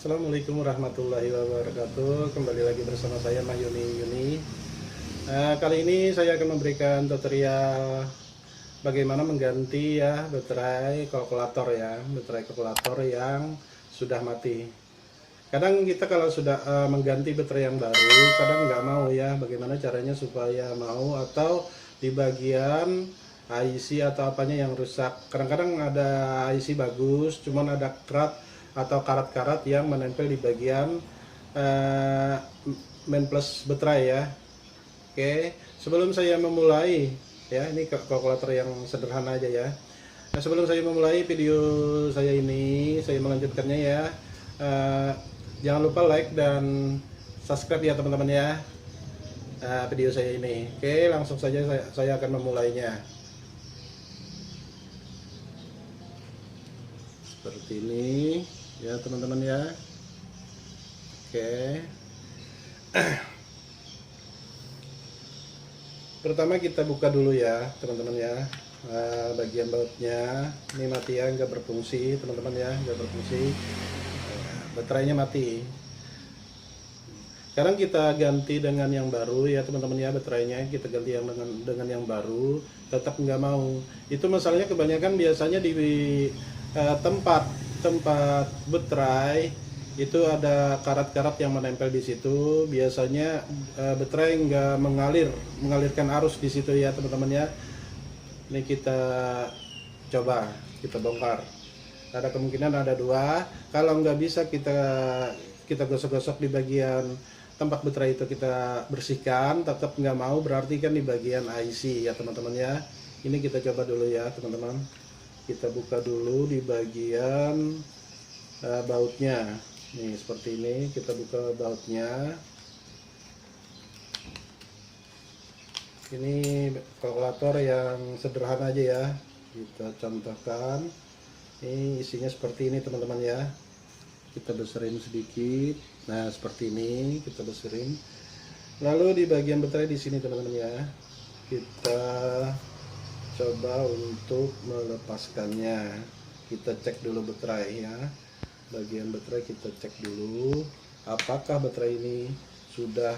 Assalamualaikum warahmatullahi wabarakatuh. Kembali lagi bersama saya Yuni. Kali ini saya akan memberikan tutorial bagaimana mengganti baterai kalkulator baterai kalkulator yang sudah mati. Kadang kita kalau sudah mengganti baterai yang baru, kadang nggak mau bagaimana caranya supaya mau, atau di bagian IC atau apanya yang rusak. Kadang-kadang ada IC bagus, cuman ada atau karat-karat yang menempel di bagian main plus baterai. Oke, sebelum saya memulai ini kalkulator yang sederhana aja ya. Nah, sebelum saya memulai video saya ini, saya melanjutkannya jangan lupa like dan subscribe ya teman-teman video saya ini. Oke, langsung saja saya akan memulainya. Seperti ini ya teman-teman ya. Oke. Pertama kita buka dulu ya teman-teman bagian bautnya ini mati nggak berfungsi teman-teman nggak berfungsi. Baterainya mati. Sekarang kita ganti dengan yang baru ya teman-teman baterainya kita ganti dengan yang baru, tetap nggak mau. Itu masalahnya kebanyakan biasanya di tempat baterai itu ada karat-karat yang menempel di situ. Biasanya baterai nggak mengalirkan arus di situ ya teman-teman. Ini kita coba, kita bongkar. Ada kemungkinan ada dua. Kalau nggak bisa kita gosok-gosok di bagian tempat baterai itu, kita bersihkan. Tetap nggak mau, berarti kan di bagian IC ya teman-teman Ini kita coba dulu ya teman-teman. Kita buka dulu di bagian bautnya. Nih seperti ini, kita buka bautnya. Ini kalkulator yang sederhana aja ya. Kita contohkan. Ini isinya seperti ini teman-teman Kita besarin sedikit. Nah, seperti ini kita besarin. Lalu di bagian baterai di sini teman-teman Kita coba untuk melepaskannya. Kita cek dulu baterai bagian baterai kita cek dulu apakah baterai ini sudah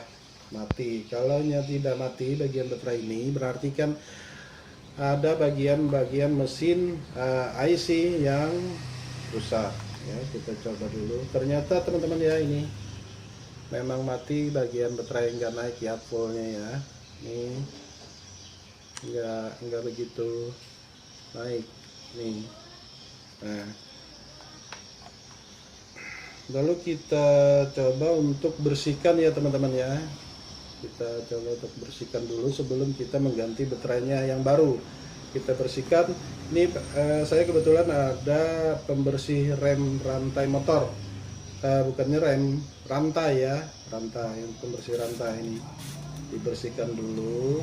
mati. Kalau tidak mati bagian baterai ini, berarti kan ada bagian mesin IC yang rusak kita coba dulu. Ternyata teman-teman ini memang mati, bagian baterai nggak naik fullnya ini enggak begitu naik nih. Nah, lalu kita coba untuk bersihkan ya teman-teman kita coba untuk bersihkan dulu sebelum kita mengganti baterainya yang baru. Kita bersihkan ini. Saya kebetulan ada pembersih rem rantai motor, bukannya rem, rantai rantai, pembersih rantai ini dibersihkan dulu.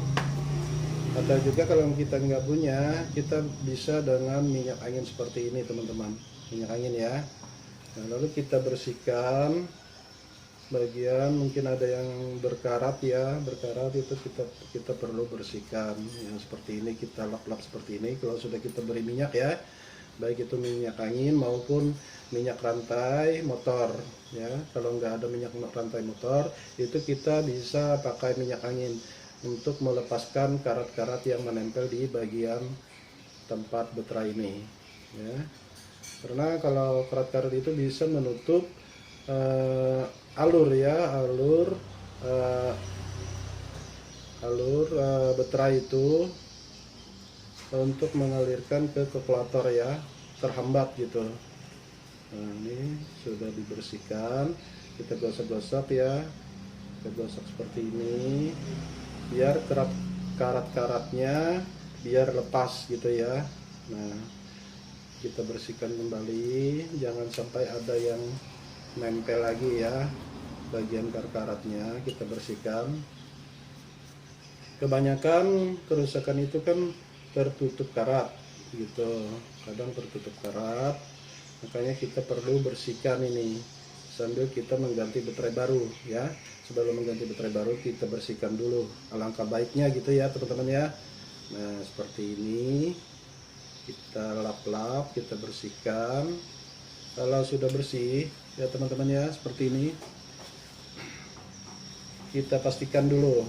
Ada juga kalau kita nggak punya, kita bisa dengan minyak angin seperti ini teman-teman, minyak angin Nah, lalu kita bersihkan bagian mungkin ada yang berkarat berkarat itu kita perlu bersihkan yang seperti ini. Kita lap-lap seperti ini. Kalau sudah kita beri minyak baik itu minyak angin maupun minyak rantai motor Kalau nggak ada minyak rantai motor, itu kita bisa pakai minyak angin untuk melepaskan karat-karat yang menempel di bagian tempat baterai ini karena kalau karat-karat itu bisa menutup alur baterai itu untuk mengalirkan ke kalkulator terhambat gitu. Nah, ini sudah dibersihkan, kita gosok-gosok kita gosok seperti ini biar karat-karatnya biar lepas gitu Nah, kita bersihkan kembali, jangan sampai ada yang nempel lagi bagian karat-karatnya kita bersihkan. Kebanyakan kerusakan itu kan tertutup karat gitu, kadang tertutup karat, makanya kita perlu bersihkan ini sambil kita mengganti baterai baru Sebelum mengganti baterai baru kita bersihkan dulu, alangkah baiknya gitu teman-teman Nah, seperti ini kita lap-lap, kita bersihkan Kalau sudah bersih ya teman-teman ya, seperti ini, kita pastikan dulu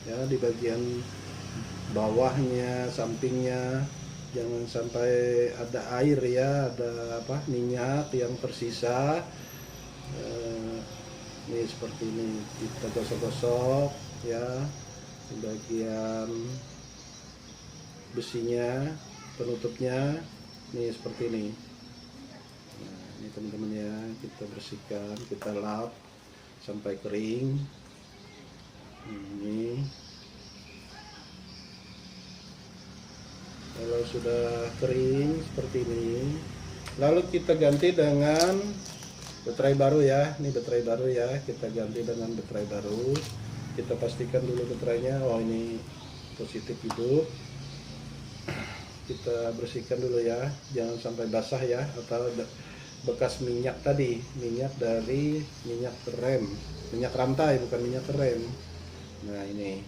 ya di bagian bawahnya, sampingnya jangan sampai ada air ya, ada minyak yang tersisa. Ini seperti ini, kita gosok-gosok ya di bagian besinya, penutupnya, nih seperti ini. Nah, ini teman-teman ya, kita bersihkan, kita lap sampai kering. Ini kalau sudah kering seperti ini, lalu kita ganti dengan baterai baru ya. Ini baterai baru ya, kita ganti dengan baterai baru. Kita pastikan dulu baterainya, oh ini positif hidup. Kita bersihkan dulu ya, jangan sampai basah ya, atau bekas minyak tadi, minyak dari minyak rem, minyak rantai, bukan minyak rem. Nah ini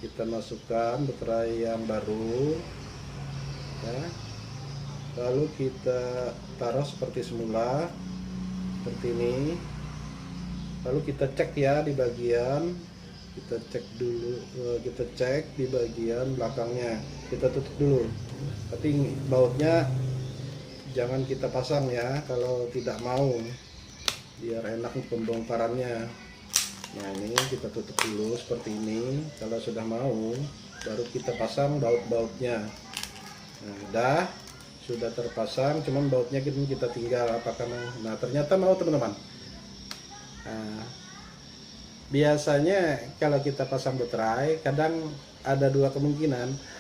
kita masukkan baterai yang baru ya, lalu kita taruh seperti semula, seperti ini. Lalu kita cek ya di bagian, kita cek dulu, kita cek di bagian belakangnya, kita tutup dulu. Tapi bautnya jangan kita pasang ya kalau tidak mau, biar enak pembongkarannya. Nah ini kita tutup dulu seperti ini. Kalau sudah mau baru kita pasang baut-bautnya. Nah udah, sudah terpasang, cuman bautnya kita tinggal apakah mau. Nah ternyata mau teman-teman. Nah, biasanya kalau kita pasang baterai, kadang ada dua kemungkinan.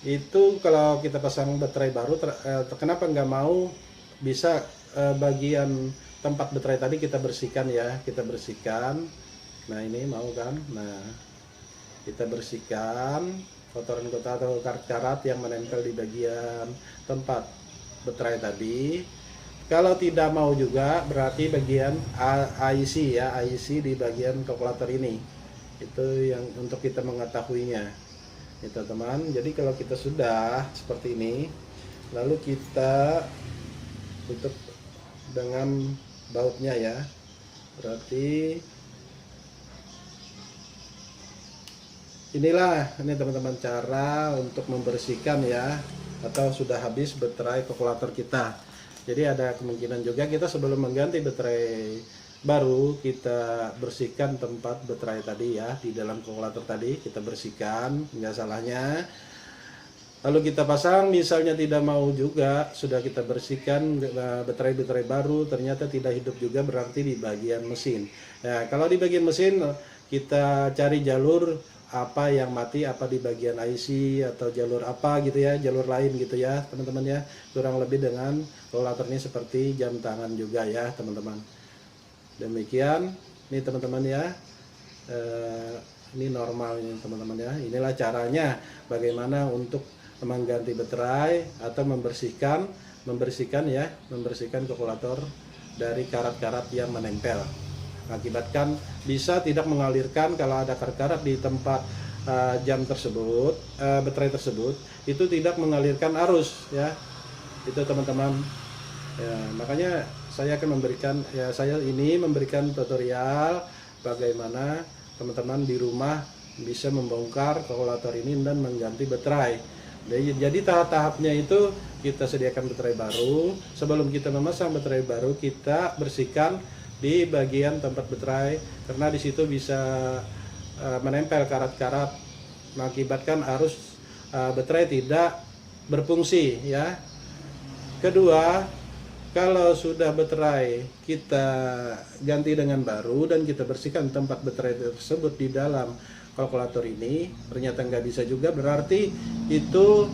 Itu kalau kita pasang baterai baru, kenapa nggak mau, bisa bagian tempat baterai tadi kita bersihkan ya, kita bersihkan. Nah ini mau kan, nah kita bersihkan kotoran-kotoran atau karat-karat yang menempel di bagian tempat baterai tadi. Kalau tidak mau juga berarti bagian IC ya, IC di bagian kalkulator ini, itu yang untuk kita mengetahuinya ya teman-teman. Jadi kalau kita sudah seperti ini, lalu kita tutup dengan bautnya ya, berarti inilah ini teman-teman cara untuk membersihkan ya, atau sudah habis baterai kalkulator kita. Jadi ada kemungkinan juga kita sebelum mengganti baterai baru, kita bersihkan tempat baterai tadi ya, di dalam kalkulator tadi kita bersihkan, nggak salahnya. Lalu kita pasang, misalnya tidak mau juga, sudah kita bersihkan baterai-baterai baru, ternyata tidak hidup juga, berarti di bagian mesin. Nah, kalau di bagian mesin kita cari jalur apa yang mati, apa di bagian IC atau jalur apa gitu ya, jalur lain gitu ya teman-teman ya. Kurang lebih dengan kalkulator ini seperti jam tangan juga ya teman-teman. Demikian ini teman-teman ya, ini normal ini teman-teman ya. Inilah caranya bagaimana untuk mengganti baterai atau membersihkan kalkulator dari karat-karat yang menempel, mengakibatkan bisa tidak mengalirkan. Kalau ada karat-karat di tempat jam tersebut, baterai tersebut, itu tidak mengalirkan arus ya, itu teman-teman ya. Makanya saya akan memberikan tutorial bagaimana teman-teman di rumah bisa membongkar kalkulator ini dan mengganti baterai. Jadi tahap-tahapnya itu kita sediakan baterai baru. Sebelum kita memasang baterai baru, kita bersihkan di bagian tempat baterai, karena di situ bisa menempel karat-karat, mengakibatkan arus baterai tidak berfungsi ya. Kedua, kalau sudah baterai kita ganti dengan baru dan kita bersihkan tempat baterai tersebut di dalam kalkulator ini, ternyata nggak bisa juga, berarti itu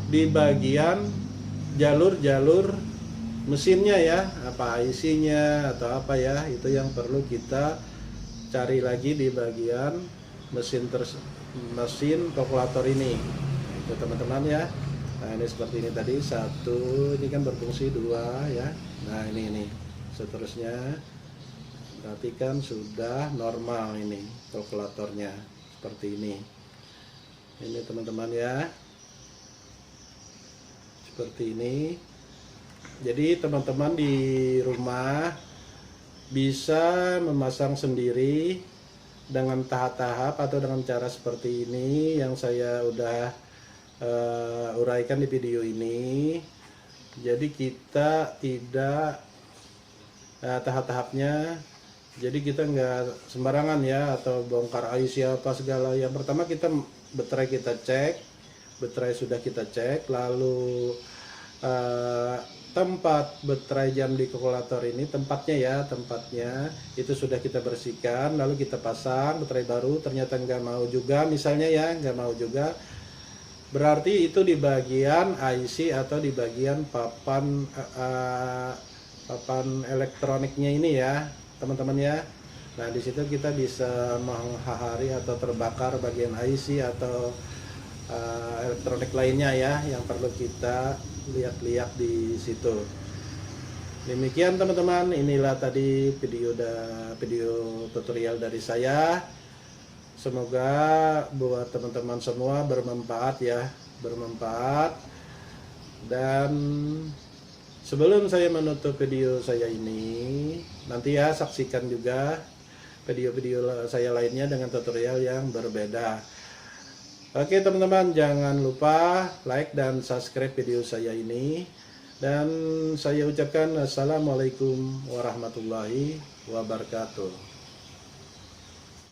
di bagian jalur-jalur mesinnya ya, apa IC-nya atau apa ya, itu yang perlu kita cari lagi di bagian mesin kalkulator ini. Nah, itu teman-teman ya. Nah ini seperti ini tadi, satu, ini kan berfungsi, dua ya. Nah ini seterusnya, berarti kan sudah normal ini kalkulatornya seperti ini. Ini teman-teman ya, seperti ini. Jadi teman-teman di rumah bisa memasang sendiri dengan tahap-tahap atau dengan cara seperti ini yang saya udah uraikan di video ini. Jadi kita tidak tahap-tahapnya, jadi kita nggak sembarangan ya atau bongkar IC apa segala. Yang pertama kita baterai kita cek, baterai sudah kita cek, lalu tempat baterai jam di kalkulator ini, tempatnya itu sudah kita bersihkan, lalu kita pasang baterai baru. Ternyata nggak mau juga, misalnya ya nggak mau juga, berarti itu di bagian IC atau di bagian papan elektroniknya ini ya teman-teman ya. Nah di situ kita bisa menghahari atau terbakar bagian IC atau elektronik lainnya ya yang perlu kita lihat-lihat di situ. Demikian teman-teman, inilah tadi video tutorial dari saya. Semoga buat teman-teman semua bermanfaat ya, bermanfaat. Dan sebelum saya menutup video saya ini, nanti ya saksikan juga video-video saya lainnya dengan tutorial yang berbeda. Oke teman-teman, jangan lupa like dan subscribe video saya ini. Dan saya ucapkan assalamualaikum warahmatullahi wabarakatuh.